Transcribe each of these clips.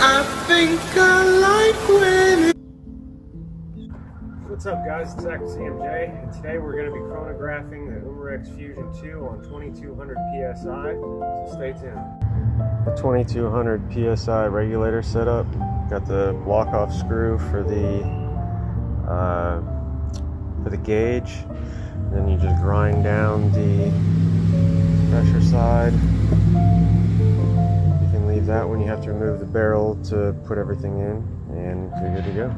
I think I like women. What's up guys, it's CMJ, and today we're going to be chronographing the Umarex Fusion 2 on 2200 PSI, so stay tuned. The 2200 PSI regulator setup, got the block off screw for the gauge, and then you just grind down the pressure side. You can leave that when you have to remove the barrel to put everything in, and you're good to go.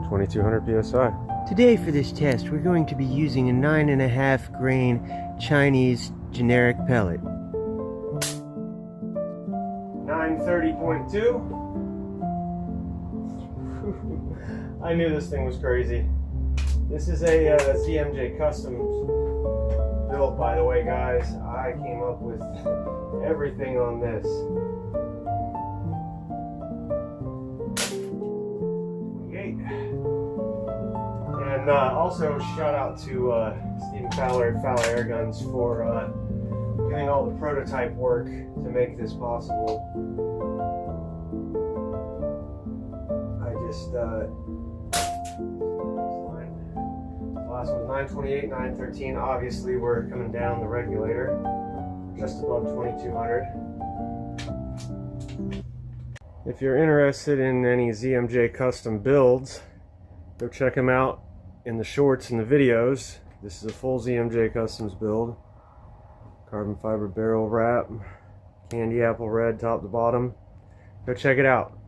2200 PSI. Today for this test, we're going to be using a 9.5 grain Chinese generic pellet. 930.2. I knew this thing was crazy. This is a ZMJ Customs build, by the way, guys. I came up with everything on this. 28. And also shout out to Stephen Fowler at Fowler Air Guns for doing all the prototype work to make this possible. I just last one was 928, 913. Obviously we're coming down the regulator just above 2200. If you're interested in any ZMJ custom builds, go check them out in the shorts and the videos. This is a full ZMJ Customs build. Carbon fiber barrel wrap, candy apple red top to bottom. Go check it out.